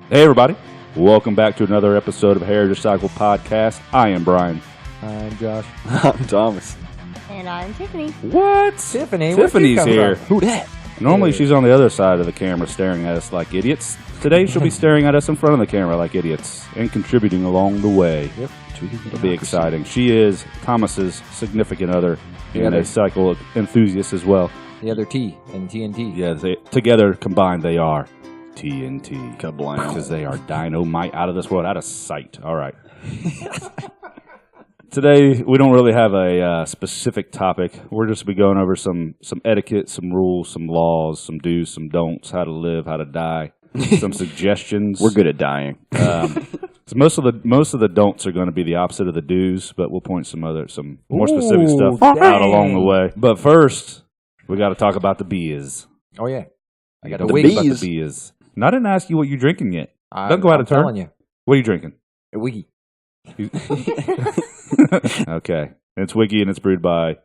Hey everybody, welcome back to another episode of Heritage Cycle Podcast. I am Brian. I'm Josh. I'm Thomas. And I'm Tiffany. What? Tiffany? Tiffany's here. Who that? Normally she's on the other side of the camera staring at us like idiots. Today she'll be staring at us in front of the camera like idiots and contributing along the way. Yep. It'll be exciting. She is Thomas's significant other and a cycle enthusiast as well. The other T in TNT. Yeah, together combined they are TNT. Kablam. Because they are dynamite out of this world, out of sight. All right. Today, we don't really have a specific topic. We're just be going over some etiquette, some rules, some laws, some do's, some don'ts, how to live, how to die, some suggestions. We're good at dying. So most of the don'ts are going to be the opposite of the do's, but we'll point some more specific stuff out along the way. But first, we got to talk about the beers. Oh, yeah. I got to talk about the beers. And I didn't ask you what you're drinking yet. Don't go out of turn. I'm telling you. What are you drinking? A wiggy. Okay. And it's Wiggy and it's brewed by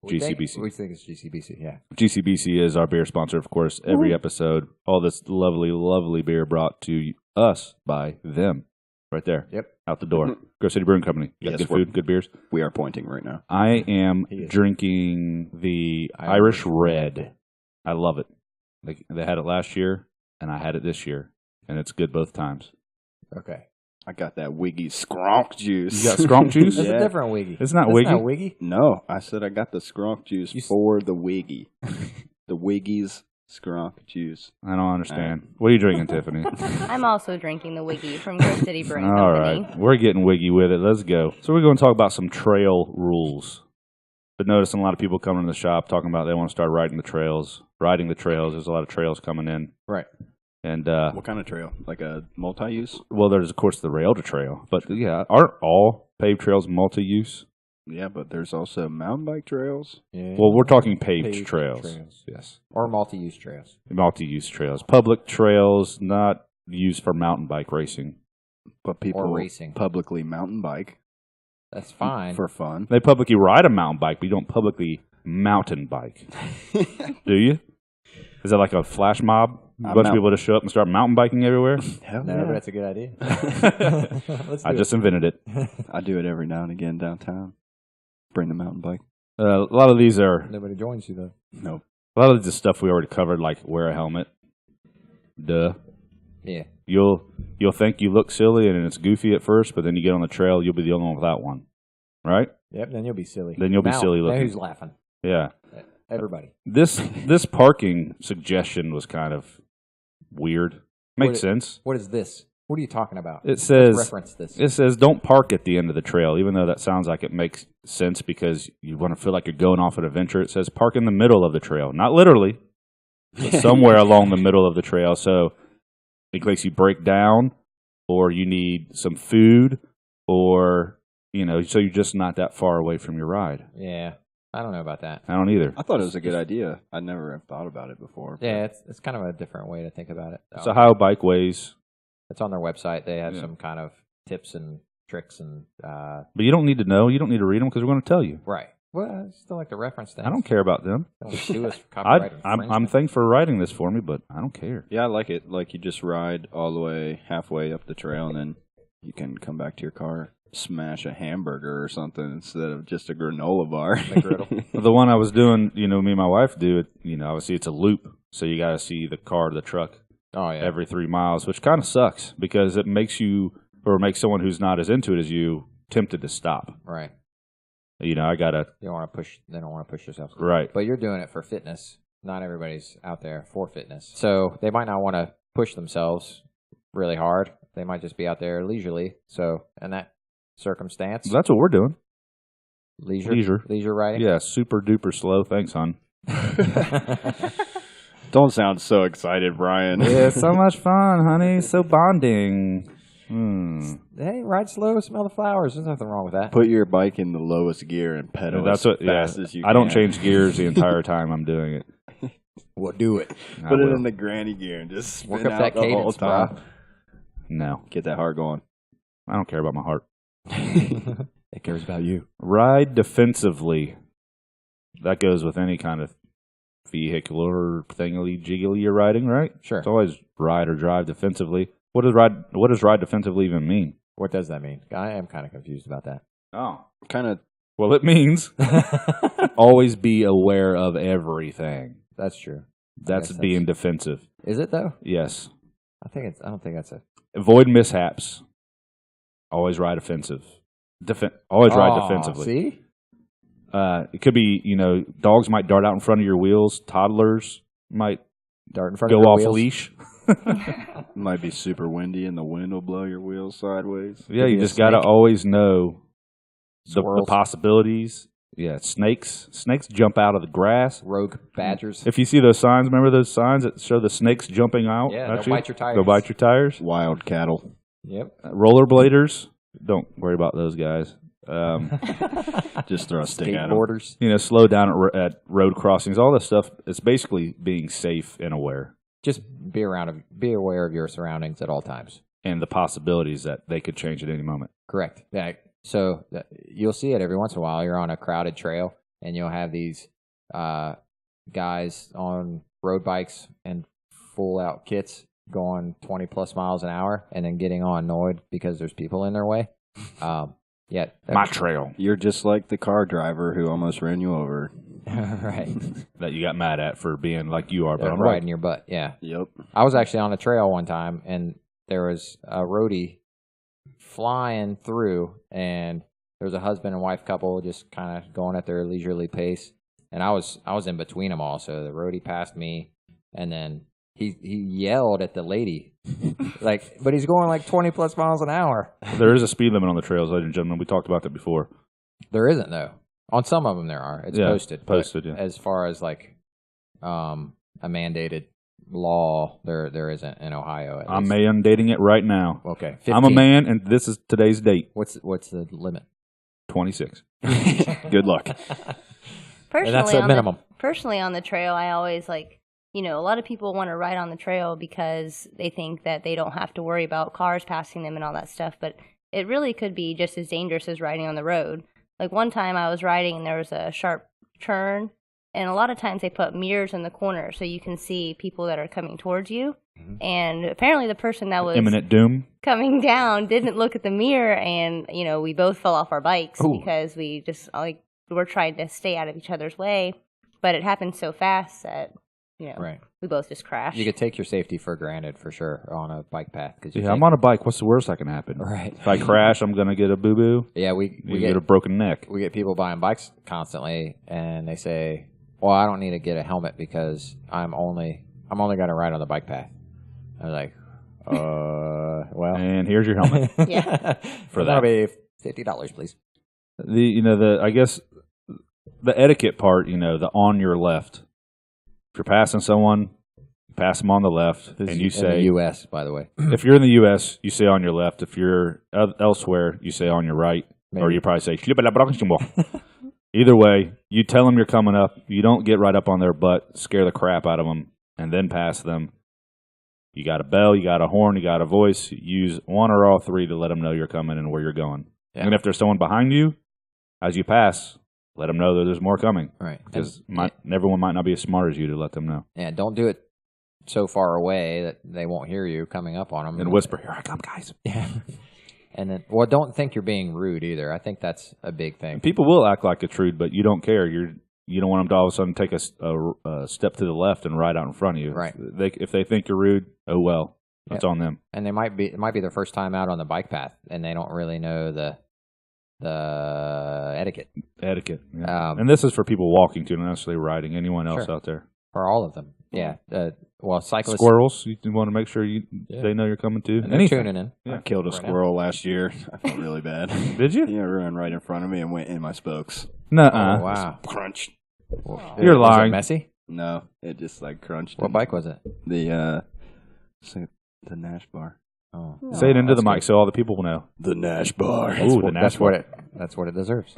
GCBC. We think it's GCBC, yeah. GCBC is our beer sponsor, of course, every episode. All this lovely, lovely beer brought to us by them. Right there. Yep. Out the door. Grove City Brewing Company. You got good food, good beers. We are pointing right now. I am drinking the Irish Red. I love it. They had it last year, and I had it this year, and it's good both times. Okay. I got that Wiggy Skronk juice. You got Skronk juice? That's a different wiggy. It's not Wiggy? That's not wiggy? No, I said I got the Skronk juice for the Wiggy. The Wiggy's Skronk juice. I don't understand. What are you drinking, Tiffany? I'm also drinking the Wiggy from Grove City Brewing All Company. right. We're getting Wiggy with it. Let's go. So we're going to talk about some trail rules. But noticing a lot of people coming to the shop talking about they want to start riding the trails. There's a lot of trails coming in. Right. And what kind of trail? Like a multi-use? well, there's of course the rail to trail, but yeah, aren't all paved trails multi-use? Yeah, but there's also mountain bike trails. Yeah. Well, we're talking paved trails. Yes, Or multi-use trails. multi-use trails, public trails, not used for mountain bike racing. But people Or racing. publicly mountain bike That's fine. for fun. They publicly ride a mountain bike, but you don't publicly mountain bike, do you? Is that like a flash mob? A bunch of people just show up and start mountain biking everywhere? Hell No, yeah. but that's a good idea. Let's do I just invented it. I do it every now and again downtown. Bring the mountain bike. A lot of these are Nobody joins you, though. No. a lot of the stuff we already covered, like wear a helmet. Duh. Yeah. You'll think you look silly and it's goofy at first, but then you get on the trail, you'll be the only one without one, right? Yep, then you'll be silly. Then you'll be silly Now looking. who's laughing? Yeah. Everybody. This parking suggestion was kind of weird. Makes sense. What is this? What are you talking about? It says Let's reference this. it says don't park at the end of the trail, even though that sounds like it makes sense because you want to feel like you're going off an adventure. It says park in the middle of the trail, not literally, but somewhere along the middle of the trail. So in case you break down, or you need some food, or so you're just not that far away from your ride. Yeah. I don't know about that. I don't either. I thought it was a good idea. I never have thought about it before. Yeah, it's kind of a different way to think about it. It's Ohio Bikeways. It's on their website. They have some kind of tips and tricks and But you don't need to know. You don't need to read them because we're going to tell you. right. Well, I still like to reference things. I don't care about them. Don't sue us for copyright I'm infringement. thankful for writing this for me, but I don't care. Yeah, I like it. Like you just ride all the way halfway up the trail, and then you can come back to your car, smash a hamburger or something instead of just a granola bar. McGriddle. The one I was doing, me and my wife do it. Obviously it's a loop, so you got to see the car to the truck Oh yeah. every 3 miles, which kind of sucks because it makes someone who's not as into it as you tempted to stop. Right. I gotta You don't want to push. They don't want to push yourself. right. But you're doing it for fitness. Not everybody's out there for fitness, so they might not want to push themselves really hard. They might just be out there leisurely. So in that circumstance, That's what we're doing. leisure riding. Yeah, super duper slow. Thanks, hon. Don't sound so excited, Brian. Yeah, so much fun, honey. So bonding. Hey, ride slow, smell the flowers. There's nothing wrong with that. Put your bike in the lowest gear and pedal That's as what. fast Yeah, as you I don't can. change gears the entire time I'm doing it. Well, do it. I Put it will. in the granny gear and just spin Work up out that the whole cadence, time. bro. No, Get that heart going. I don't care about my heart. It cares about you. Ride defensively. That goes with any kind of vehicular thingy jiggly you're riding, right? Sure. It's always ride or drive defensively. What does ride defensively even mean? What does that mean? I am kind of confused about that. Oh, Kind of. well, it means always be aware of everything. That's true. That's guess being defensive. Is it though? Yes. I don't think that's it. Avoid mishaps. Always ride offensive. Always ride defensively. See? It could be, dogs might dart out in front of your wheels. Toddlers might Dart in front go of your off wheels. leash. Might be super windy and the wind will blow your wheels sideways. Yeah, Could you be a just got to snake. always know the Squirrels. possibilities. Yeah, snakes. Snakes jump out of the grass. Rogue badgers. If you see those signs, remember those signs that show the snakes jumping out? Yeah, at they'll you? bite your tires. They'll bite your tires. Wild cattle. Yep. Rollerbladers, don't worry about those guys. Just throw a stick at them. Skateboarders. Slow down at road crossings. All this stuff. It's basically being safe and aware, Just be aware of your surroundings at all times. and the possibilities that they could change at any moment. Correct. Yeah. So you'll see it every once in a while. You're on a crowded trail, and you'll have these guys on road bikes and full out kits going 20 plus miles an hour, and then getting all annoyed because there's people in their way. Yeah. My trail You're just like the car driver who almost ran you over. Right. that you got mad at for being like you are, but They're I'm right. riding your butt. Yeah. Yep. I was actually on a trail one time, and there was a roadie flying through, and there was a husband and wife couple just kind of going at their leisurely pace, and I was in between them all. So the roadie passed me, and then he yelled at the lady, but he's going like 20 plus miles an hour. There is a speed limit on the trails, ladies and gentlemen. We talked about that before. There isn't though. On some of them there are. It's Yeah, posted. posted, but yeah. As far as like a mandated law, there isn't in Ohio. At I'm least. mandating it right now. Okay. I'm a 15. man, and this is today's date, What's the limit? 26. Good luck. Personally, And that's a minimum. Personally, on the trail, I always a lot of people want to ride on the trail because they think that they don't have to worry about cars passing them and all that stuff. But it really could be just as dangerous as riding on the road. Like one time I was riding and there was a sharp turn, and a lot of times they put mirrors in the corner so you can see people that are coming towards you. Mm-hmm. And apparently the person that was Imminent doom. coming down didn't look at the mirror, and we both fell off our bikes Ooh. because we just we're trying to stay out of each other's way. But it happened so fast that Right. we both just crashed. You could take your safety for granted for sure on a bike path. Cause Yeah, I'm on a bike. What's the worst that can happen? Right. If I crash, I'm going to get a boo-boo. Yeah, we You get get a broken neck. we get people buying bikes constantly, and they say, "Well, I don't need to get a helmet because I'm only going to ride on the bike path." I was like, well, And here's your helmet. Yeah. For that'll that. be $50, please. I guess the etiquette part, the on your left. If you're passing someone, pass them on the left, and you in say, the U.S. by the way, if you're in the U.S., you say on your left. If you're elsewhere, you say on your right. Or Maybe. you probably say, either way, you tell them you're coming up. You don't get right up on their butt, scare the crap out of them, and then pass them. You got a bell, you got a horn, you got a voice. Use one or all three to let them know you're coming and where you're going. Yeah. And if there's someone behind you, as you pass, let them know that there's more coming. right? Because everyone might not be as smart as you to let them know. Yeah, don't do it so far away that they won't hear you coming up on them. And whisper, here I come, guys. Yeah. And then, don't think you're being rude either. I think that's a big thing. People will act like it's rude, but you don't care. You don't want them to all of a sudden take a step to the left and ride out in front of you. Right. If they think you're rude, oh well, that's on them. And it might be their first time out on the bike path, and they don't really know the etiquette Etiquette. Yeah. Um, and this is for people walking to, not necessarily riding. Anyone else Sure. out there? for all of them. Yeah. Cyclists. Squirrels, you want to make sure Yeah. they know you're coming to. And they're Anything. tuning in. Yeah. I killed a Right now. squirrel last year. I felt really bad. Did you? Yeah, it ran right in front of me and went in my spokes. Nuh-uh. Oh, wow. Crunch. You're Was it lying. messy? No, it just like crunched. What and bike was it? The Nash bar. Oh. Say it into the that's mic good. so all the people will know. The Nash bar. Ooh, the Nash bar. That's what it deserves.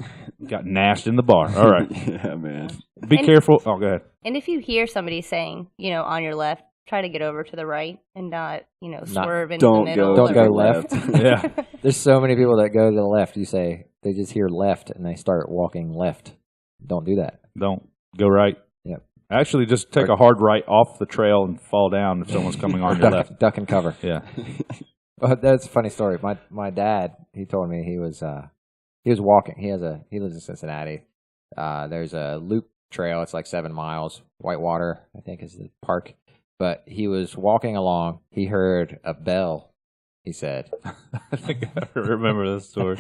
Got nashed in the bar. All right. Yeah, man. Be And- careful. Oh, go ahead. And if you hear somebody saying, on your left, try to get over to the right and not, swerve into the Don't middle. go. Don't to go the left. Yeah. There's so many people that go to the left. You say they just hear left and they start walking left. Don't do that. Don't go right. Yep. Actually, just take a hard right off the trail and fall down if someone's coming on your left. Duck and cover. Yeah. Well, that's a funny story. My dad, he told me he was walking. He lives in Cincinnati. There's a loop trail. It's like 7 miles. Whitewater, I think, is the park. But he was walking along. He heard a bell. He said, I think I remember this story.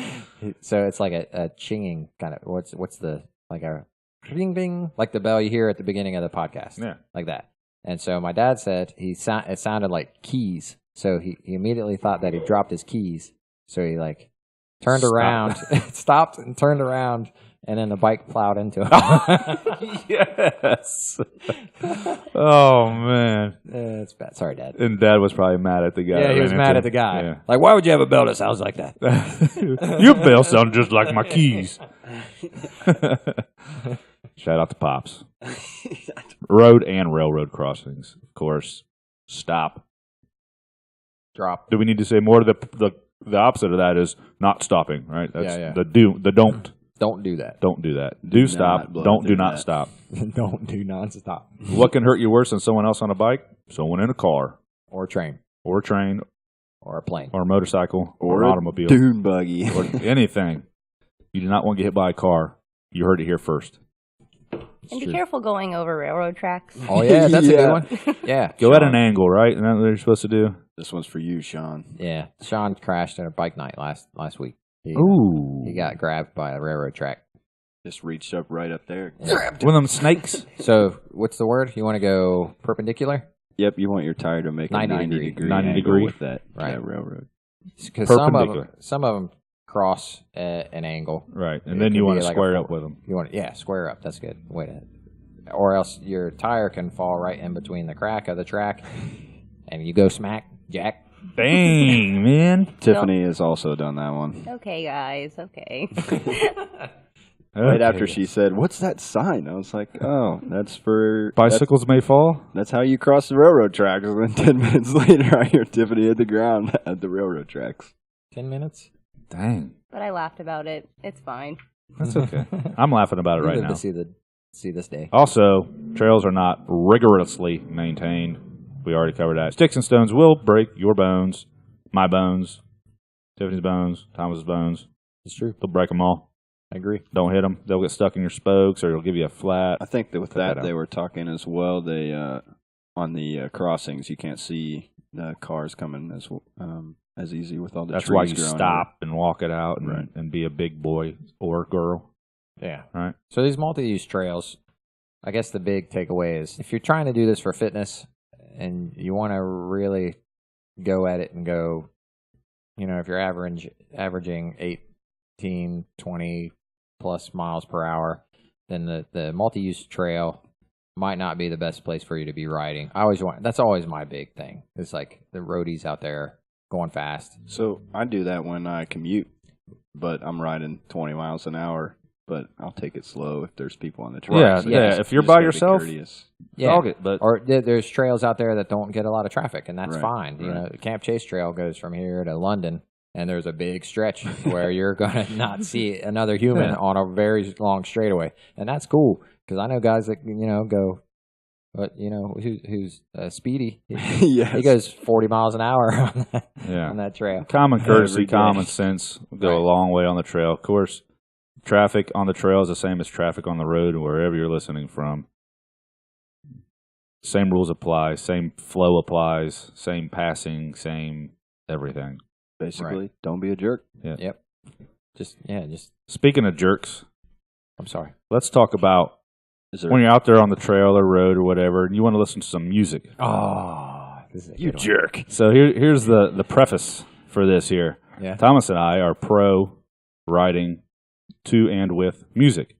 So it's like a chinging kind of. What's the like a bing bing, like the bell you hear at the beginning of the podcast. Yeah, like that. And so my dad said it sounded like keys. So he immediately thought that he dropped his keys. So he like turned around, stopped and turned around, and then the bike plowed into him. Yes. Oh man, it's bad. Sorry, Dad. And Dad was probably mad at the guy. Yeah, he was mad at the guy. Yeah. Like, why would you have a bell that sounds like that? Your bell sounded just like my keys. Shout out to Pops. Road and railroad crossings, of course. Stop. Drop. Do we need to say more? The opposite of that is not stopping, right? That's yeah. The don't. Don't do that. Don't do that. Do stop. Do not stop. Don't do non-stop. What can hurt you worse than someone else on a bike? Someone in a car. Or a train. Or a train. Or a plane. Or a motorcycle. Or an a automobile. dune buggy. Or anything. You do not want to get hit by a car. You heard it here first. And be careful going over railroad tracks. Oh, yeah, that's a good one. Yeah. Go at an angle, right? Isn't that what you're supposed to do? This one's for you, Sean. Yeah. Sean crashed at a bike night last week. Ooh. He got grabbed by a railroad track. Just reached up right up there. One of them snakes. So, what's the word? You want to go perpendicular? Yep, you want your tire to make 90 a 90 degree. degree 90 angle degree. with that Right. railroad. Because Perpendicular. some of them cross at an angle. Right. And It then could you want be to like square a up with them. You want square up. That's good. Wait, or else your tire can fall right in between the crack of the track, and you go smack, jack. Dang, man. Tiffany has also done that one. Okay, guys. Okay. Right after she said, "What's that sign?" I was like, "Oh, that's for Bicycles may fall. That's how you cross the railroad tracks." And then 10 minutes later, I hear Tiffany hit the ground at the railroad tracks. 10 minutes? Dang. But I laughed about it. It's fine. That's okay. I'm laughing about it right now. To see this day. Also, trails are not rigorously maintained. We already covered that. Sticks and stones will break your bones, my bones, Tiffany's bones, Thomas's bones. It's true. They'll break them all. I agree. Don't hit them. They'll get stuck in your spokes, or it'll give you a flat. I think that with Cut that that, out. they were talking as well. They on the crossings, you can't see the cars coming as easy with all the That's trees why you growing stop and walk it out and, Right. and be a big boy or girl. Yeah. Right. So these multi-use trails, I guess the big takeaway is if you're trying to do this for fitness and you want to really go at it and go, if you're averaging 18, 20 plus miles per hour, then the multi-use trail might not be the best place for you to be riding. That's always my big thing. It's like the roadies out there going fast. So I do that when I commute, but I'm riding 20 miles an hour. But I'll take it slow if there's people on the track. Yeah, So yeah. just- If you're just by gotta be yourself, courteous. Yeah. dog it. But Or there's trails out there that don't get a lot of traffic, and that's Right, fine. right. The Camp Chase Trail goes from here to London, and there's a big stretch where you're going to not see another human Yeah. on a very long straightaway. And that's cool, because I know guys that, go, but, who's Speedy. Yes. He goes 40 miles an hour yeah. on that trail. Common courtesy, Every day. common sense go Right. a long way on the trail. Of course, traffic on the trail is the same as traffic on the road, wherever you're listening from. Same rules apply, same flow applies, same passing, same everything. Basically, don't be a jerk. Yep. Just, Speaking of jerks, I'm sorry. let's talk about Is there when you're out there on the trail or road or whatever, and you want to listen to some music. Oh, this is a you good one. jerk? So here's the preface for this here. Yeah. Thomas and I are pro riding to and with music.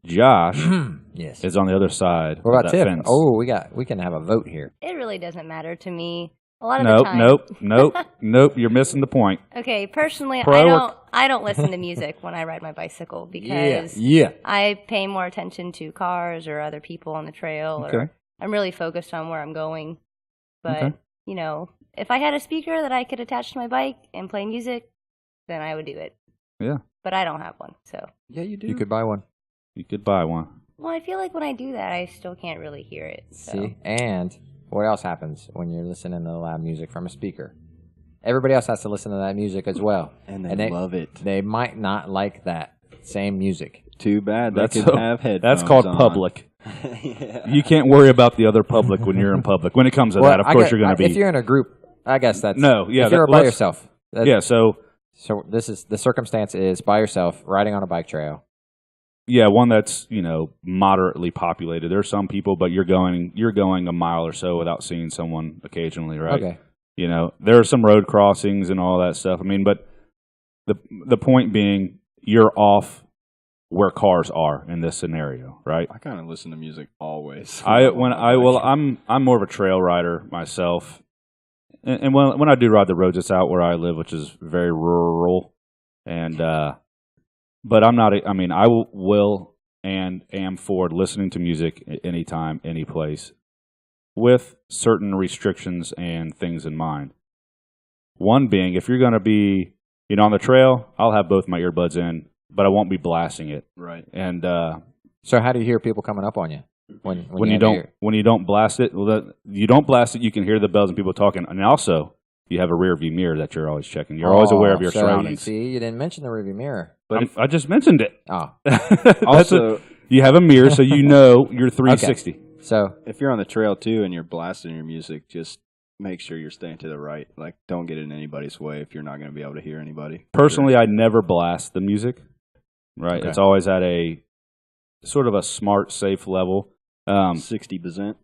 Josh Yes. is on the other side What of about that Tiff? fence. Oh, we can have a vote here. It really doesn't matter to me. A lot of the Nope, time. nope. You're missing the point. Okay, personally, Pro or- I don't listen to music when I ride my bicycle because Yeah. I pay more attention to cars or other people on the trail. Okay. Or I'm really focused on where I'm going. But, Okay. if I had a speaker that I could attach to my bike and play music, then I would do it. Yeah. But I don't have one, so. Yeah, you do. You could buy one. You could buy one. Well, I feel like when I do that, I still can't really hear it. So. See? And what else happens when you're listening to loud music from a speaker? Everybody else has to listen to that music as well. And they love it. They might not like that same music. Too bad. They That's could have headphones That's called on. public. Yeah. You can't worry about the other public when you're in public. When it comes to that, of course you're going to be. If you're in a group, I guess that's... No, yeah. If you're by yourself. Yeah, so this is... The circumstance is by yourself, riding on a bike trail. yeah, one that's, moderately populated. There's some people, but you're going a mile or so without seeing someone occasionally, right? Okay. There are some road crossings and all that stuff. I mean, but the point being, you're off where cars are in this scenario, right? I kind of listen to music always. I'm more of a trail rider myself, and when I do ride the roads, it's out where I live, which is very rural, and but I'm not. I mean, I will and am for listening to music anytime, any place, with certain restrictions and things in mind. One being, if you're going to be, on the trail, I'll have both my earbuds in, but I won't be blasting it. Right. And So how do you hear people coming up on you when you don't blast it? Well, you don't blast it. You can hear the bells and people talking, and also you have a rear view mirror that you're always checking. You're always aware of your surroundings. You didn't mention the rear view mirror. But I just mentioned it. Oh, Also, you have a mirror, so you know you're 360. okay. So if you're on the trail too and you're blasting your music, just make sure you're staying to the right. Like, don't get in anybody's way if you're not going to be able to hear anybody. Personally, I never blast the music. Right, Okay. It's always at a sort of a smart, safe level. 60%.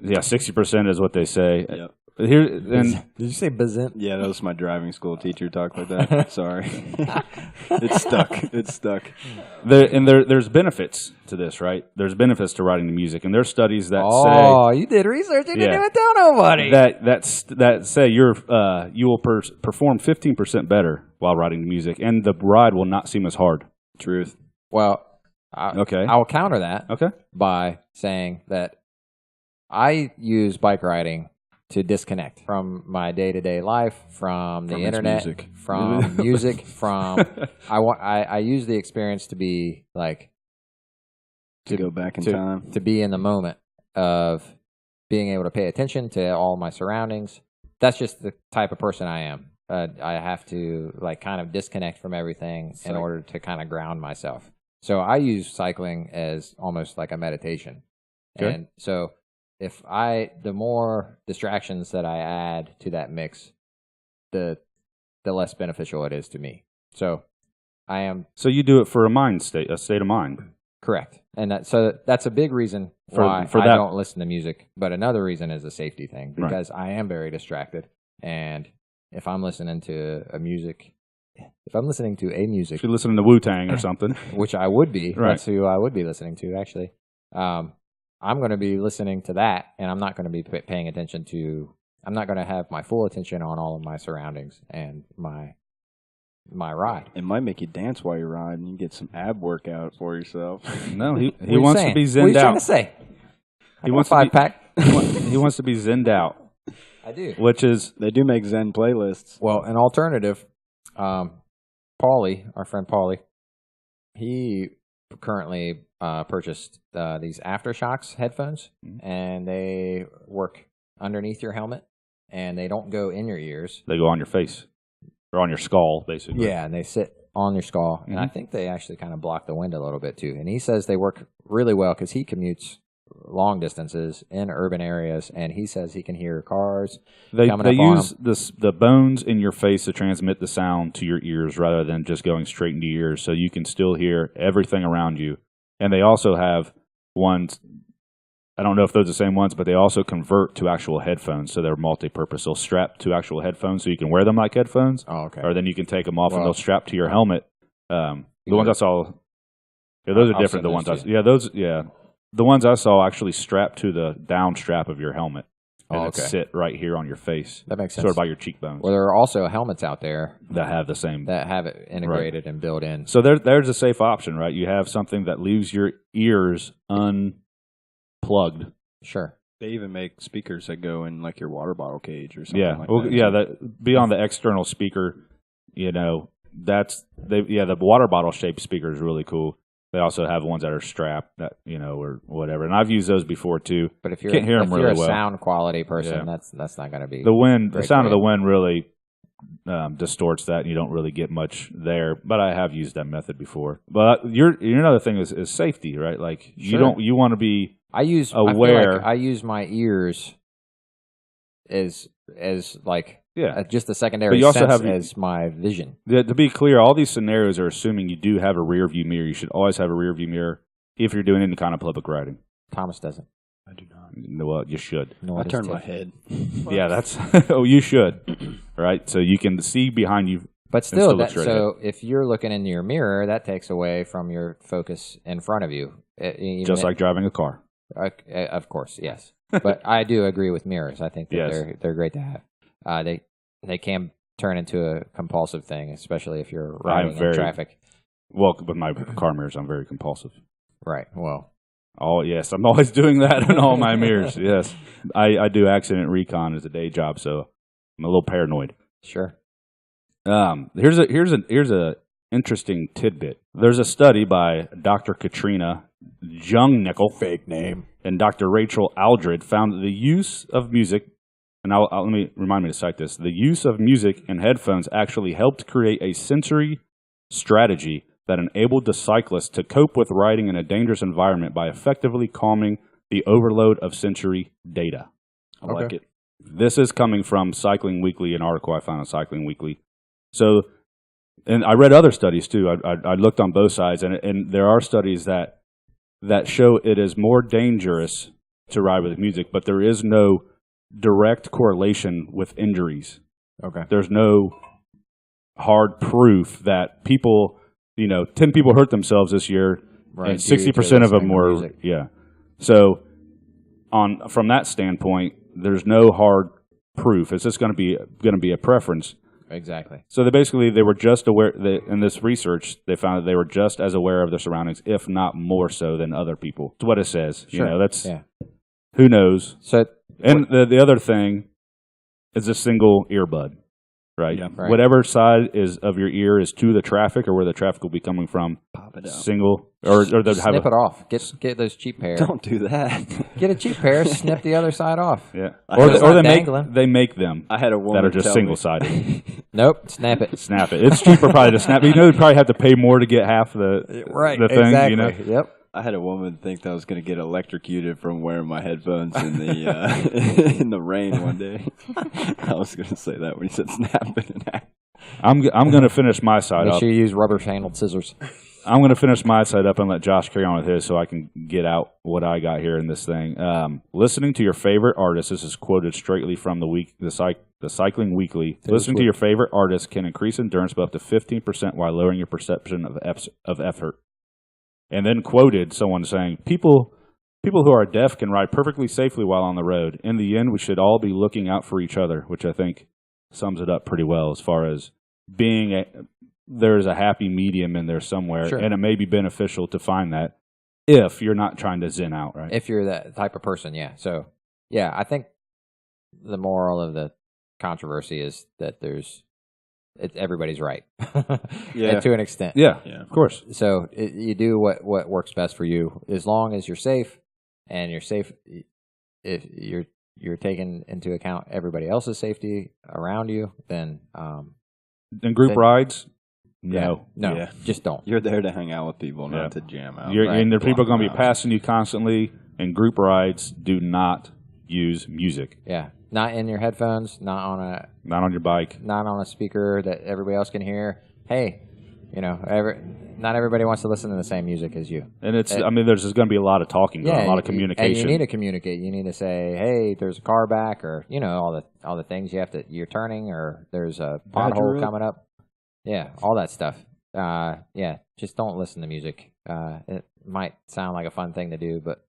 Yeah, 60% is what they say. Yep. Here and did you say bazint? Yeah, that was my driving school teacher talk like that. Sorry. It's stuck. there's benefits to this, right? There's benefits to writing the music, and there's studies that you did research. You didn't Yeah. even tell nobody. that say you will perform 15% better while writing the music, and the ride will not seem as hard. Truth. Well, Okay. I will counter that Okay. by saying that I use bike riding to disconnect from my day-to-day life, from the From its internet, music. from music, from I use the experience to be like To go back in time. to be in the moment of being able to pay attention to all my surroundings. That's just the type of person I am. I have to like kind of disconnect from everything in order to kind of ground myself. So I use cycling as almost like a meditation. Okay. And so the more distractions that I add to that mix, the less beneficial it is to me. So I am So you do it for a state of mind. correct. And that's a big reason why I don't listen to music. But another reason is a safety thing, because I am very distracted. And if I'm listening to music, if you're listening to Wu-Tang or something. which I would be, Right. that's who I would be listening to actually. I'm going to be listening to that, and I'm not going to be paying attention to. I'm not going to have my full attention on all of my surroundings and my ride. It might make you dance while you ride, and you get some ab workout for yourself. No, he What are you wants saying? to be What are zenned you trying to out. say? He wants a to be- 5-pack. He wants to be zenned out, I do. which is They do make Zen playlists. Well, an alternative, Paulie, our friend Paulie, he currently purchased these AfterShokz headphones, and they work underneath your helmet, and they don't go in your ears. they go on your face or on your skull, basically. Yeah, and they sit on your skull, and I think they actually kind of block the wind a little bit too. And he says they work really well because he commutes long distances in urban areas, and he says he can hear cars They coming up on use the bones in your face to transmit the sound to your ears rather than just going straight into your ears, so you can still hear everything around you. And they also have ones, I don't know if those are the same ones, but they also convert to actual headphones, so they're multi-purpose. They'll strap to actual headphones, so you can wear them like headphones, Oh, okay. or then you can take them off and Well, they'll strap to your helmet. The you ones know, I saw, yeah, those are I'll different. send The ones those to the ones I saw actually strapped to the down strap of your helmet, and Oh, it okay. sit right here on your face, That makes sense. sort of by your cheekbones, Well, there are also helmets out there that have the same. that have it integrated and built in. So there's a safe option, right? You have something that leaves your ears unplugged. Sure. They even make speakers that go in like your water bottle cage or something Yeah, like well, that. yeah. That beyond the external speaker, the water bottle shaped speaker is really cool. They also have ones that are strapped, that or whatever. And I've used those before too. But if you're Can't hear them really a well. sound quality person, Yeah. that's not going to be The sound of the wind. wind really distorts that, and you don't really get much there. But I have used that method before. But another thing is safety, right? Like you want to be I use aware. I use my ears as like just a secondary But you also sense have as my vision. To be clear, all these scenarios are assuming you do have a rear view mirror. You should always have a rear view mirror if you're doing any kind of public riding. Thomas doesn't. I do not. Well, you should. Nor I does turn Tiff. my head. Yeah, that's. Oh, you should. Right, so you can see behind you. But still, look straight so if you're looking into your mirror, that takes away from your focus in front of you. Just like driving a car. Of course, yes. But I do agree with mirrors. I think that Yes. they're great to have. They can turn into a compulsive thing, especially if you're riding in traffic. Well, with my car mirrors, I'm very compulsive. Right. Well. Oh, yes. I'm always doing that in all my mirrors. Yes. I do accident recon as a day job, so I'm a little paranoid. Sure. Here's a interesting tidbit. There's a study by Dr. Katrina Jungnickel, Fake name. and Dr. Rachel Aldred found that the use of music, and let me remind me to cite this, the use of music in headphones actually helped create a sensory strategy that enabled the cyclist to cope with riding in a dangerous environment by effectively calming the overload of sensory data. I like it. This is coming from Cycling Weekly, an article I found on Cycling Weekly. So, and I read other studies too. I looked on both sides, and there are studies that show it is more dangerous to ride with music, but there is no direct correlation with injuries. Okay. There's no hard proof that 10 people hurt themselves this year, Right, and 60% of them were, music. So, from that standpoint, there's no hard proof. It's just going to be a preference. Exactly. So they were just aware. In this research, they found that they were just as aware of their surroundings, if not more so than other people. That's what it says. Sure. That's Yeah. who knows. So, And the other thing is a single earbud, right? Yeah. Right. Whatever side of your ear is to the traffic or where the traffic will be coming from. Pop it out. Single or they'll have snip it off. Get those cheap pair. Don't do that. Get a cheap pair. Snip the other side off. Yeah. I Or had- they dangling. make them I had a woman that are just tell single me- sided. Nope. Snap it. Snap it. It's cheaper probably to snap. But you probably have to pay more to get half the thing. Exactly. Yep. I had a woman think that I was going to get electrocuted from wearing my headphones in the in the rain one day. I was going to say that when you said snap it. I'm going to finish my side Make up. sure you use rubber-handled scissors. I'm going to finish my side up and let Josh carry on with his so I can get out what I got here in this thing. Listening to your favorite artist, this is quoted straightly from the Cycling Weekly. Listening to your favorite artist can increase endurance by up to 15% while lowering your perception of effort. And then quoted someone saying, people who are deaf can ride perfectly safely while on the road. In the end, we should all be looking out for each other, which I think sums it up pretty well as far as there's a happy medium in there somewhere, Sure. and it may be beneficial to find that if you're not trying to zen out, right? If you're that type of person, yeah. So, yeah, I think the moral of the controversy is that everybody's right. Yeah. And to an extent. Yeah, Yeah. of course. So you do what works best for you, as long as you're safe, and you're safe. If you're taking into account everybody else's safety around you, then In group rides, no, Yeah. just don't. You're there to hang out with people, Yeah. not to jam out. and there are people going to be Block passing you constantly. In group rides, do not use music. Yeah, not in your headphones, not Not on your bike. on a speaker that everybody else can hear. Hey, not everybody wants to listen to the same music as you. And there's just going to be a lot of talking, a lot of communication. And you need to communicate. You need to say, "Hey, there's a car back," or all the things you're turning, or there's a pothole up. coming up. Yeah, all that stuff. Just don't listen to music. It might sound like a fun thing to do, but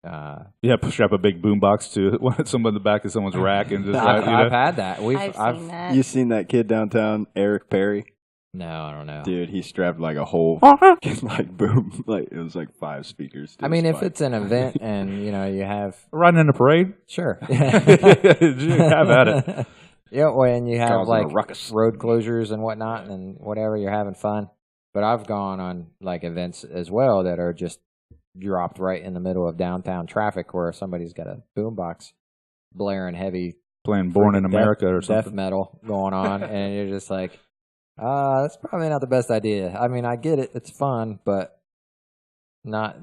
Strap a big boombox to someone in the back of someone's rack and just I've had that. I've seen that. You seen that kid downtown, Eric Perry? No, I don't know. Dude, he strapped like a whole boom, it was like 5 speakers. To I mean, his if bike. it's an event and you have riding in a parade. sure, Have at it. Yeah, when you have Causing a like ruckus. road closures and whatnot, and whatever, you're having fun. But I've gone on like events as well that are just dropped right in the middle of downtown traffic where somebody's got a boombox blaring heavy, Playing Born in America or something. death metal going on, and you're just like, that's probably not the best idea. I mean, I get it; it's fun, but not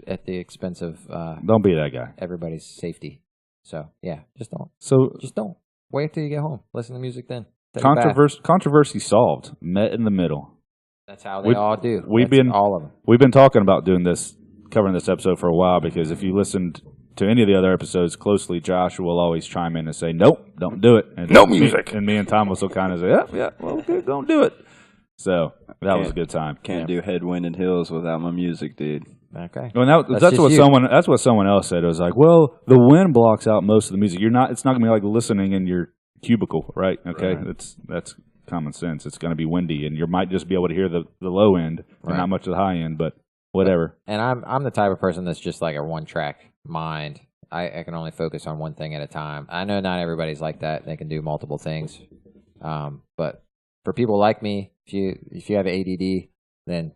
at the expense of Don't be that guy. everybody's safety. So yeah, just don't. So Just don't. Wait till you get home. Listen to music then. Take a bath. controversy solved. Met in the middle. That's how they all do. We've That's been all of them. We've been talking about covering this episode for a while, because if you listened to any of the other episodes closely, Josh will always chime in and say, "Nope, don't do it." And No music. And me and Thomas will kind of say, "Yeah, well, okay, don't do it." So that was a good time. Can't do Headwind and Hills without my music, dude. Okay. Well, that's what someone else said. It was like, well, the wind blocks out most of the music. It's not going to be like listening in your cubicle, right? Okay, Right. That's common sense. It's going to be windy, and you might just be able to hear the low end and Right. not much of the high end, but whatever. And I'm the type of person that's just like a one track mind. I can only focus on one thing at a time. I know not everybody's like that. They can do multiple things. But for people like me, if you have ADD, then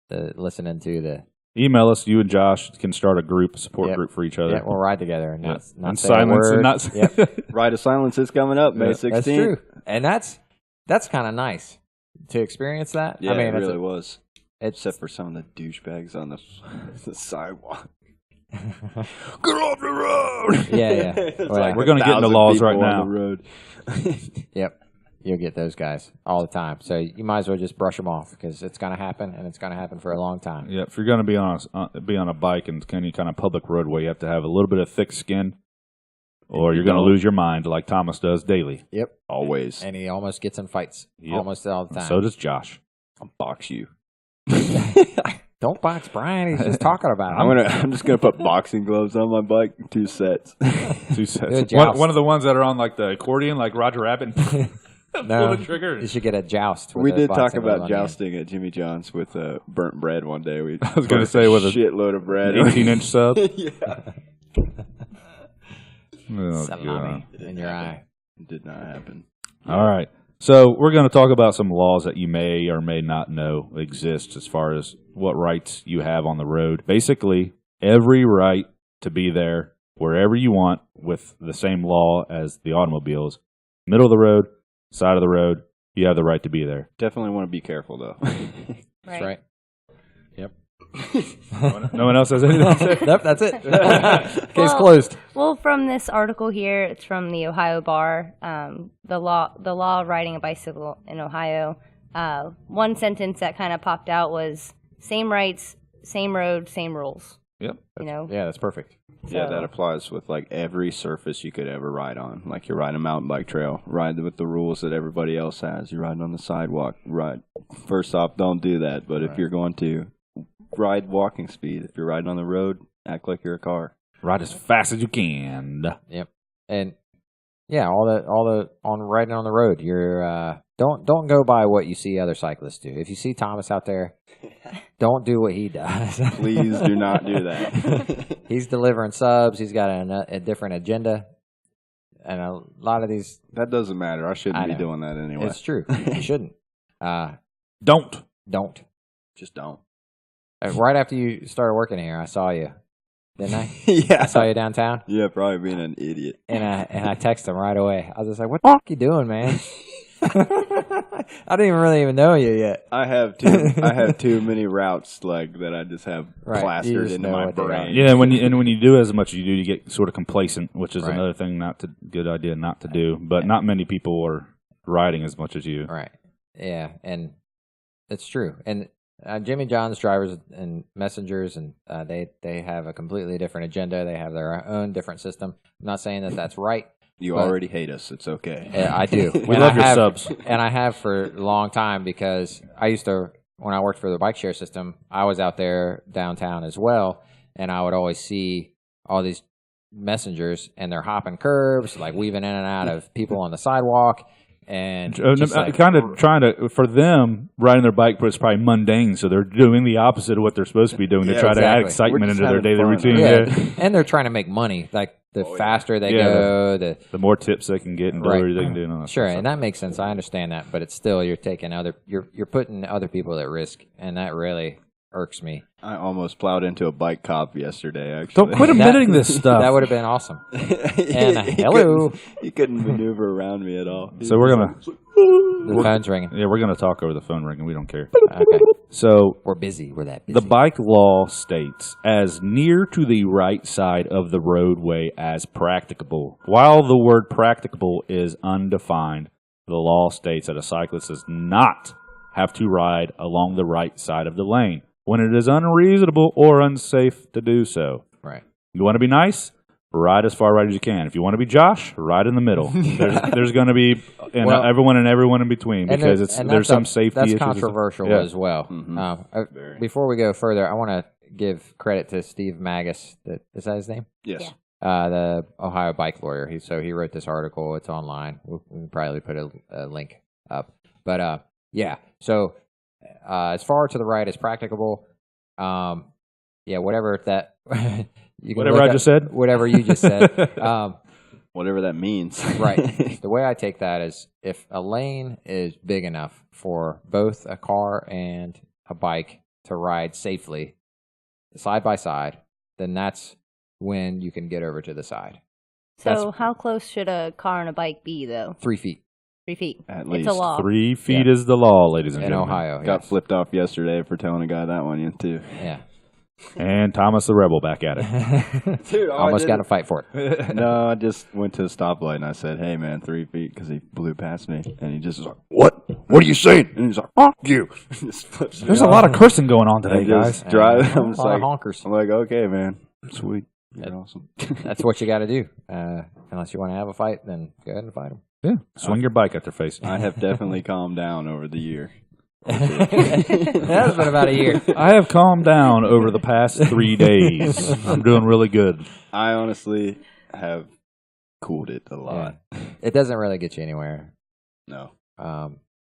listening to the Email us. You and Josh can start a support group for each other. we'll ride together and not And say a silence word. and not. Yep. Rite of Silence is coming up, May 16th. That's true, and that's kind of nice to experience that. Yeah, I mean, it really was. It's Except for some of the douchebags on the sidewalk. Get off the road! Yeah. It's Well, like we're gonna get into 1,000 laws people right on now. the road. Yep. You'll get those guys all the time. So you might as well just brush them off because it's going to happen, and it's going to happen for a long time. Yeah, if you're going to be on a bike and any kind of public roadway, you have to have a little bit of thick skin, or you're going to lose your mind like Thomas does daily. Yep. Always. And he almost gets in fights Yep. almost all the time. So does Josh. I'll box you. Don't box Brian. He's just talking about it. I'm just gonna put boxing gloves on my bike, 2 sets. 2 sets. Good joust. One of the ones that are on like the accordion, like Roger Rabbit. No, Pull the trigger. you should get a joust. with We a did talk boxing glove about on the end. jousting at Jimmy John's with burnt bread one day. I was going to burnt say with a shitload of bread, 18-inch sub. yeah, Oh, Salami God. in your eye. it did not happen. All right. So we're going to talk about some laws that you may or may not know exist as far as what rights you have on the road. Basically, every right to be there wherever you want with the same law as the automobiles. Middle of the road, side of the road, you have the right to be there. Definitely want to be careful though. That's right. Yep. No one else has anything to say? Nope, that's it. Case Well- closed. Well, from this article here, it's from the Ohio Bar. The law of riding a bicycle in Ohio. One sentence that kind of popped out was "same rights, same road, same rules." Yep. You know, Yeah, that's perfect. Yeah, So- that applies with like every surface you could ever ride on. Like you're riding a mountain bike trail, ride with the rules that everybody else has. You're riding on the sidewalk, ride. First off, don't do that. But if you're going to ride walking speed, if you're riding on the road, act like you're a car. Ride as fast as you can. Yep. And yeah, all the on riding on the road. You're don't go by what you see other cyclists do. If you see Thomas out there, don't do what he does. Please do not do that. He's delivering subs. He's got a different agenda, and a lot of these. That doesn't matter. I shouldn't I be know. doing that anyway. It's true. You shouldn't. Don't. Don't. Just don't. Right after you started working here, I saw you, didn't I? Yeah. I saw you downtown, Yeah, probably being an idiot. and I texted him right away. I was just like, "What the fuck you doing, man?" I didn't even know you yet. I have too many routes like that I just have Right, you plastered just into know my what they are. brain. Yeah, when you do as much as you do, you get sort of complacent, which is Right. another thing good idea not to do. But not many people are riding as much as you. Right. Yeah, and it's true. And Jimmy John's drivers and messengers, and they have a completely different agenda. They have their own different system. I'm not saying that that's right. You But- already hate us. It's okay. I do. We And love I your have- subs. And I have for a long time because I used to, when I worked for the bike share system, I was out there downtown as well, and I would always see all these messengers, and they're hopping curbs, like weaving in and out of people on the sidewalk. And just like- kind of trying to, for them, riding their bike was probably mundane, so they're doing the opposite of what they're supposed to be doing to Yeah, try to add exactly. excitement We're just into their having daily fun. routine. Yeah, Yeah. and they're trying to make money. Like the faster they go, the more tips they can get and delivery they can do. And sure, and that makes sense. I understand that, but it's still you're putting other people at risk, and that really irks me. I almost plowed into a bike cop yesterday, actually. Don't quit admitting this stuff. That would have been awesome. And hello. He couldn't maneuver around me at all. So we're going to... The phone's ringing. Yeah, we're going to talk over the phone ringing. We don't care. Okay. So we're busy. We're that busy. the bike law states, as near to the right side of the roadway as practicable. While the word practicable is undefined, the law states that a cyclist does not have to ride along the right side of the lane when it is unreasonable or unsafe to do so. Right. You want to be nice? Ride as far right as you can. If you want to be Josh, ride in the middle. There's going to be everyone in between because there's some safety issues. That's controversial as well. Mm-hmm. Before we go further, I want to give credit to Steve Magus. Is that his name? Yes. Yeah. The Ohio bike lawyer. He wrote this article. It's online. We can probably put a link up. But yeah. So as far to the right as practicable, whatever that. Whatever I just said? Whatever you just said. Whatever that means. Right. The way I take that is if a lane is big enough for both a car and a bike to ride safely side by side, then that's when you can get over to the side. So how close should a car and a bike be, though? 3 feet. 3 feet. At least. It's a law. 3 feet is the law, ladies and in gentlemen. Ohio. Got flipped off yesterday for telling a guy that one, too. Yeah. And Thomas the Rebel back at it. Dude, almost got to fight for it. No, I just went to a stoplight and I said, "Hey, man, 3 feet," because he blew past me, and he just was like, "What? What are you saying?" And he's like, "Fuck you!" There's a lot of cursing going on today, guys. Drive. A lot of honkers. I'm like, "Okay, man, sweet, you're awesome." That's what you got to do. Unless you want to have a fight, then go ahead and fight them. Yeah, swing your bike at their face. I have definitely calmed down over the year. That's been about a year. I have calmed down over the past 3 days. I'm doing really good. I honestly have cooled it a lot. Yeah. It doesn't really get you anywhere. No.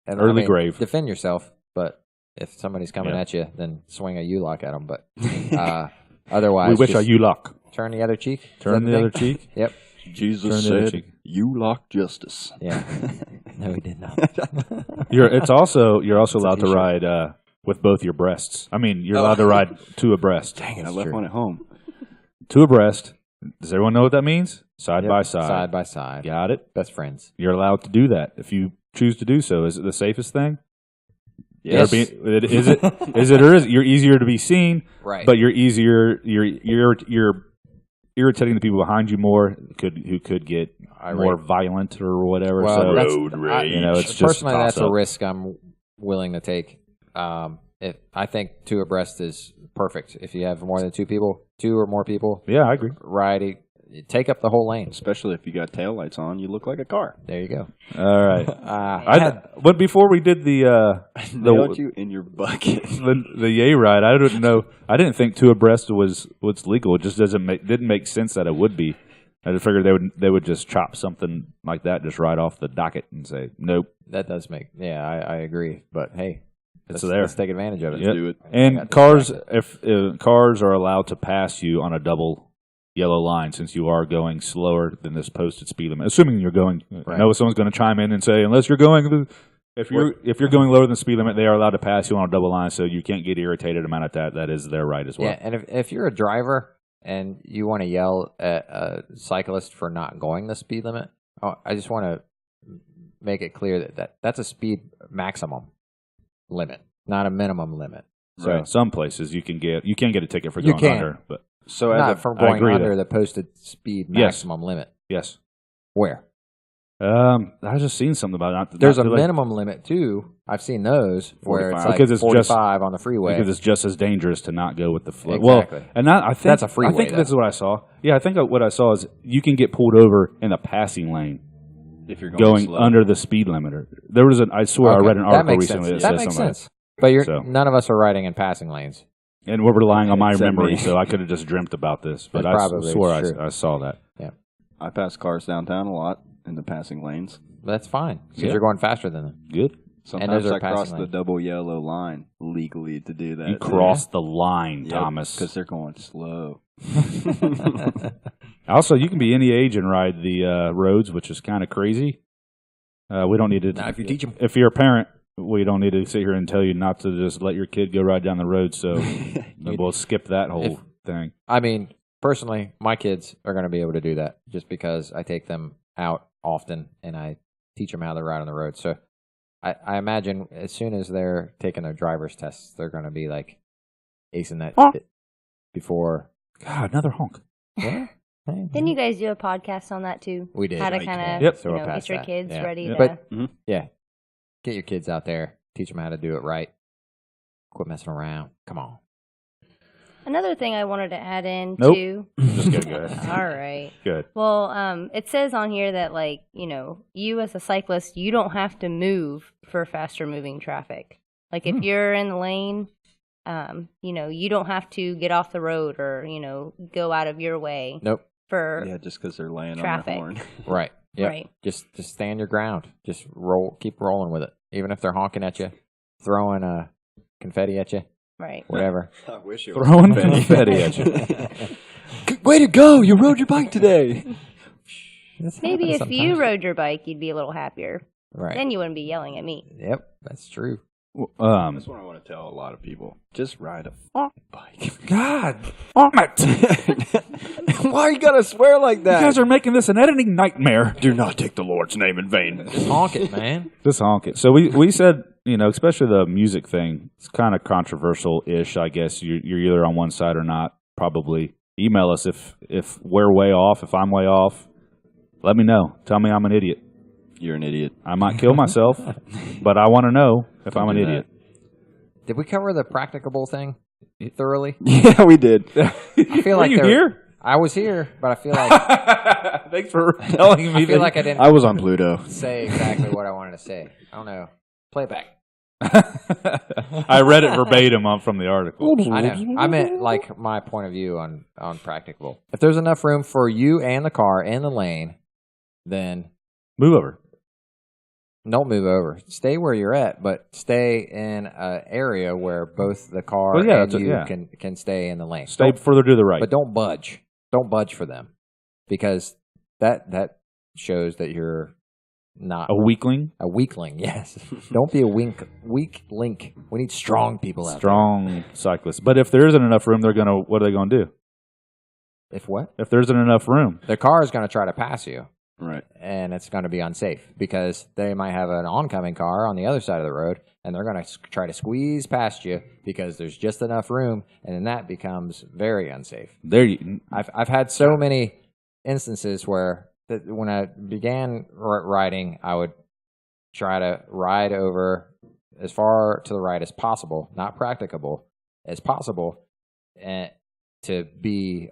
Early grave. Defend yourself, but if somebody's coming at you, then swing a U-lock at them. But otherwise, we wish a U-lock. Turn the other cheek. Turn the other cheek. Yep. Jesus said, "You lock justice." Yeah. No, he did not. You're also allowed to ride with both your breasts. I mean, you're allowed to ride two abreast. Dang it, I left one at home. Two abreast. Does everyone know what that means? Side by side. Side by side. Got it? Best friends. You're allowed to do that if you choose to do so. Is it the safest thing? Yes. Is it? Is it or is it? You're easier to be seen, right? But you're irritating the people behind you more. Who could get more violent or whatever. Well, so road rage. It's just personally, that's up. a risk I'm willing to take. I think two abreast is perfect. If you have more than two or more people, yeah, I agree. Riding, take up the whole lane. Especially if you got taillights on, you look like a car. There you go. All right. But before we did the nailed you in your bucket. the yay ride, I didn't know. I didn't think two abreast was legal. It just didn't make sense that it would be. I just figured they would just chop something like that just right off the docket and say nope. That does make I agree. But hey, let's take advantage of it. Yep. Do it. And cars, if cars are allowed to pass you on a double yellow line, since you are going slower than this posted speed limit. Assuming you're going, I know someone's going to chime in and say, unless you're going, if you're going lower than the speed limit, they are allowed to pass you on a double line, so you can't get irritated about that. That is their right as well. Yeah, and if you're a driver and you want to yell at a cyclist for not going the speed limit, I just want to make it clear that's a speed maximum limit, not a minimum limit. So right. Some places you can get a ticket for going under, but. So not from going under the posted speed maximum limit. Yes. Where? I just seen something about it. There's a minimum limit too. I've seen those where it's like 45 on the freeway. Because it's just as dangerous to not go with the flow. Exactly. Well, and I think that's a freeway. I think this is what I saw. Yeah, I think what I saw is you can get pulled over in the passing lane if you're going under the speed limiter. There was I swear I read an article recently that said something. That makes sense. But none of us are riding in passing lanes. And we're relying on my memory, so I could have just dreamt about this. But I swore I saw that. Yeah, I pass cars downtown a lot in the passing lanes. That's fine, because you're going faster than them. Good. Sometimes I cross the double yellow line legally to do that. You cross the line, Thomas. Because they're going slow. Also, you can be any age and ride the roads, which is kind of crazy. We don't need to. Now, if you teach them. If you're a parent, we don't need to sit here and tell you not to just let your kid go ride down the road. So we'll skip that whole thing. I mean, personally, my kids are going to be able to do that just because I take them out often and I teach them how to ride on the road. So I imagine as soon as they're taking their driver's tests, they're going to be like acing that shit before. God, another honk. Yeah. Hey, Didn't you guys do a podcast on that too? We did. How to Right. kind of Yep. So we're get past your that. kids Yeah. ready Yeah. to. But yeah, get your kids out there, teach them how to do it right. Quit messing around. Come on. Another thing I wanted to add in Nope. too. Just good. Go ahead. All right. Good. Well, it says on here that like, you as a cyclist, you don't have to move for faster moving traffic. Like if you're in the lane, you don't have to get off the road or, go out of your way Nope. for Yeah, just because they're laying Traffic. on their horn. Right. Yep. Right. Just stand your ground. Just keep rolling with it. Even if they're honking at you, throwing confetti at you, right. whatever. I wish it Throwing confetti at you. Way to go! You rode your bike today. Maybe if you rode your bike, you'd be a little happier. Right. Then you wouldn't be yelling at me. Yep, that's true. That's what I want to tell a lot of people. Just ride a bike. God, it. Why you gotta swear like You that? guys are making this an editing nightmare. Do not take the Lord's name in vain. Just honk it, man. Just honk it. So we said, especially the music thing, it's kind of controversial-ish, I guess. You're either on one side or not, probably. Email us if we're way off, if I'm way off. Let me know. Tell me I'm an idiot. You're an idiot. I might kill myself, but I want to know if I'm an do that. idiot. Did we cover the practicable thing thoroughly? Yeah, we did. I feel Were like you here? I was here, but I feel like Thanks for telling me I feel that. like I didn't I was on Pluto. say exactly what I wanted to say. I don't know. Play it back. I read it verbatim from the article. I know. I meant like my point of view on practicable. If there's enough room for you and the car and the lane, then Move over. don't move over. Stay where you're at, but stay in an area where both the car Well, yeah, and that's you yeah. can stay in the lane. Stay further to the right. But don't budge. Don't budge for them, because that shows that you're not A weakling? a weakling. Yes, don't be a weak link. We need strong people out Strong cyclist. But if there isn't enough room, what are they going to do? there. If what? If there isn't enough room. The car is going to try to pass you, Right. and it's going to be unsafe because they might have an oncoming car on the other side of the road, and they're going to try to squeeze past you because there's just enough room, and then that becomes very unsafe. I've had so many instances where when I began riding, I would try to ride over as far to the right as possible, not practicable, as possible, and to be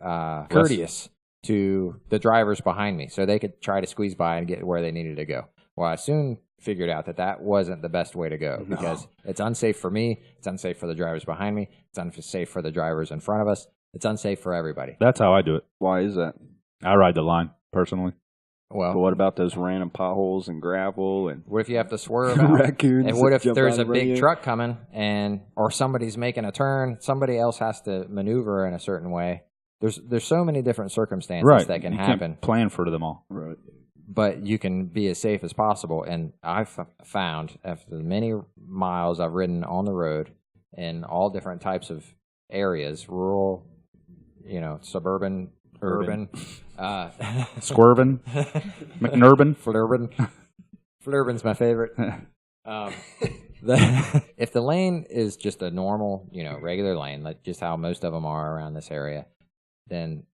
courteous to the drivers behind me so they could try to squeeze by and get where they needed to go. Well, I soon figured out that wasn't the best way to go because it's unsafe for me, it's unsafe for the drivers behind me, it's unsafe for the drivers in front of us, it's unsafe for everybody. That's how I do it. Why is that? I ride the line, personally. But Well, what about those random potholes and gravel and what if you have to swerve out? raccoons? And what that if jump there's out a of the big road? truck coming or somebody's making a turn, somebody else has to maneuver in a certain way. There's so many different circumstances Right. that can You happen, can't plan for them all. Right. but you can be as safe as possible. And I've found after the many miles I've ridden on the road in all different types of areas, rural, suburban, urban, Swerving, McNurbin. Flurban's my favorite. If the lane is just a normal, regular lane, like just how most of them are around this area, then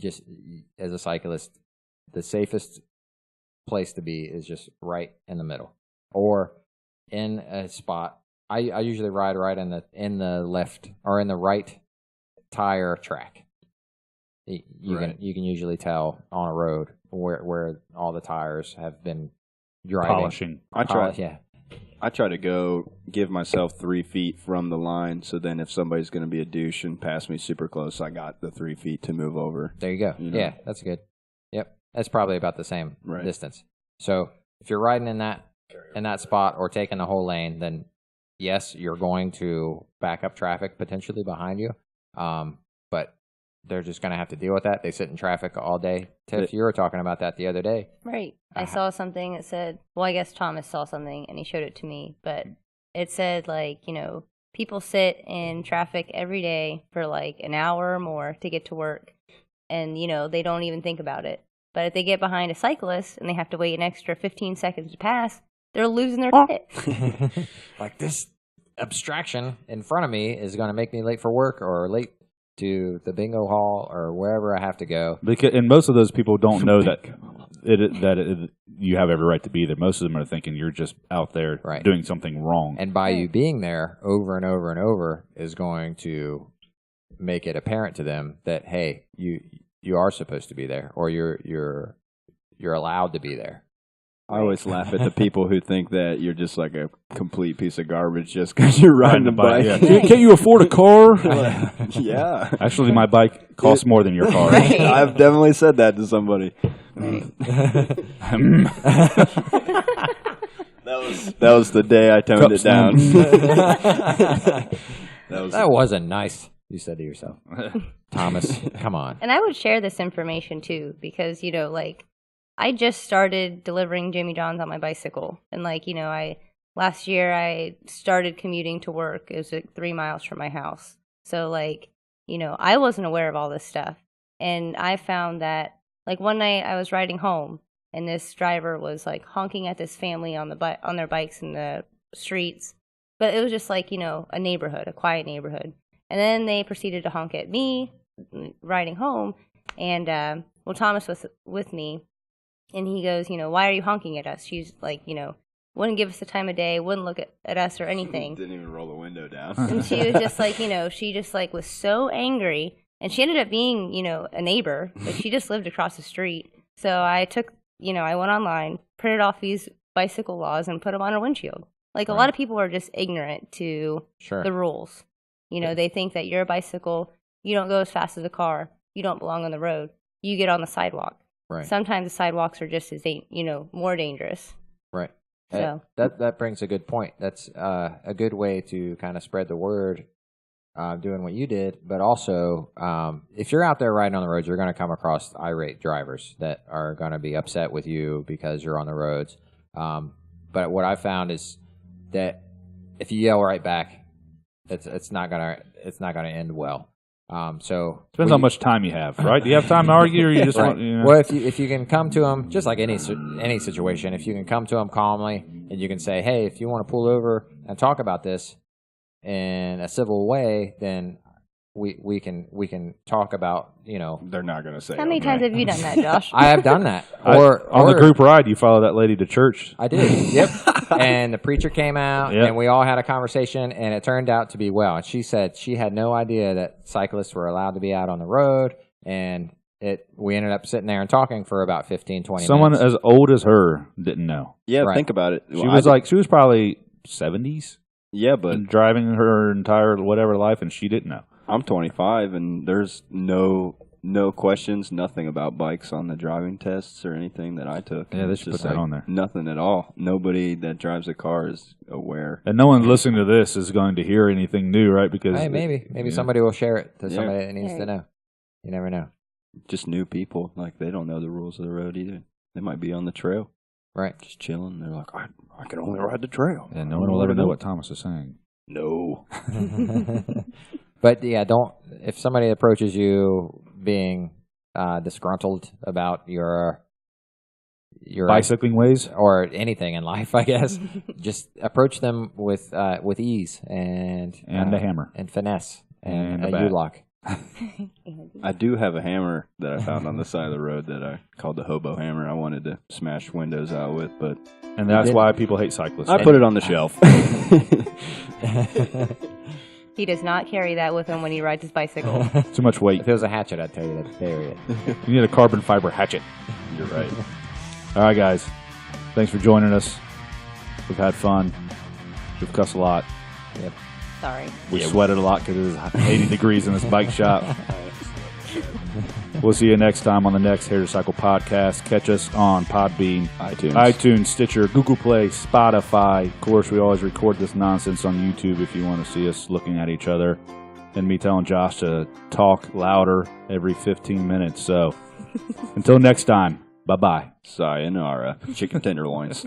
just as a cyclist, the safest place to be is just right in the middle or in a spot. I usually ride right in the left or in the right tire track. You can usually tell on a road where all the tires have been driving. Polishing. I try to go give myself 3 feet from the line, so then if somebody's going to be a douche and pass me super close, I got the 3 feet to move over. There you go. You know? Yeah, that's good. Yep, that's probably about the same Right. distance. So if you're riding in that spot or taking the whole lane, then yes, you're going to back up traffic potentially behind you. But they're just going to have to deal with that. They sit in traffic all day. Tiff, you were talking about that the other day. Right. I saw something that said, well, I guess Thomas saw something and he showed it to me, but it said, like, people sit in traffic every day for like an hour or more to get to work, and, they don't even think about it. But if they get behind a cyclist and they have to wait an extra 15 seconds to pass, they're losing their shit. Like, this abstraction in front of me is going to make me late for work or late to the bingo hall or wherever I have to go. And most of those people don't know that you have every right to be there. Most of them are thinking you're just out there doing something wrong. And by you being there over and over and over is going to make it apparent to them that, hey, you are supposed to be there, or you're allowed to be there. I always laugh at the people who think that you're just like a complete piece of garbage just because you're riding a bike. Yeah. Can't you afford a car? Yeah. Actually, my bike costs more than your car. Right. I've definitely said that to somebody. Right. That was the day I toned it down. That wasn't nice, you said to yourself. Thomas, come on. And I would share this information too, because, I just started delivering Jimmy John's on my bicycle. And last year I started commuting to work. It was like 3 miles from my house. So I wasn't aware of all this stuff. And I found that one night I was riding home and this driver was honking at this family on their bikes in the streets. But it was just a neighborhood, a quiet neighborhood. And then they proceeded to honk at me riding home. And Thomas was with me. And he goes, why are you honking at us? She's wouldn't give us the time of day, wouldn't look at us or anything. Didn't even roll the window down. And she was just she just was so angry. And she ended up being, a neighbor, but she just lived across the street. So I took, I went online, printed off these bicycle laws and put them on her windshield. A lot of people are just ignorant to the rules. They think that you're a bicycle, you don't go as fast as a car, you don't belong on the road, you get on the sidewalk. Right. Sometimes the sidewalks are just as more dangerous. Right. So that brings a good point. That's a good way to kind of spread the word, doing what you did. But also, if you're out there riding on the roads, you're going to come across irate drivers that are going to be upset with you because you're on the roads. But what I found is that if you yell right back, it's not gonna end well. So depends how much time you have, right? Do you have time to argue, or you just want? Well, if you can come to them, just like any situation, if you can come to them calmly and you can say, hey, if you want to pull over and talk about this in a civil way, then we can talk about, They're not going to say. how many times have you done that, Josh? I have done that. On the group ride, you follow that lady to church. I did. Yep. And the preacher came out, and we all had a conversation, and it turned out to be well. And she said she had no idea that cyclists were allowed to be out on the road, and we ended up sitting there and talking for about 15, 20 Someone minutes. as old as her didn't know. Yeah, Right. think about it. She was probably 70s. Yeah, but And driving her entire whatever life, and she didn't know. I'm 25, and there's no questions, nothing about bikes on the driving tests or anything that I took. Yeah, they It's should just put that on there. Nothing at all. Nobody that drives a car is aware. And no one listening to this is going to hear anything new, right? Because Hey, maybe somebody will share it to somebody that needs Right. to know. You never know. Just new people, they don't know the rules of the road either. They might be on the trail, Right. just chilling. They're like, I can only ride the trail. and no one will ever know what Thomas is saying. No. But yeah, if somebody approaches you being disgruntled about your Bicycling ways? or anything in life, I guess, just approach them with ease and And a hammer. and finesse And and a a bat. U-lock. I do have a hammer that I found on the side of the road that I called the hobo hammer. I wanted to smash windows out with, but And that's why people hate cyclists. I put it on the shelf. He does not carry that with him when he rides his bicycle. Too much weight. If it was a hatchet, I'd tell you to bury it. You need a carbon fiber hatchet. You're right. All right, guys. Thanks for joining us. We've had fun. We've cussed a lot. Yep. Sorry. We sweated a lot because it was 80 degrees in this bike shop. We'll see you next time on the next Hair to Cycle podcast. Catch us on Podbean, iTunes, Stitcher, Google Play, Spotify. Of course, we always record this nonsense on YouTube if you want to see us looking at each other. and me telling Josh to talk louder every 15 minutes. So until next time, bye-bye. Sayonara. Chicken tenderloins.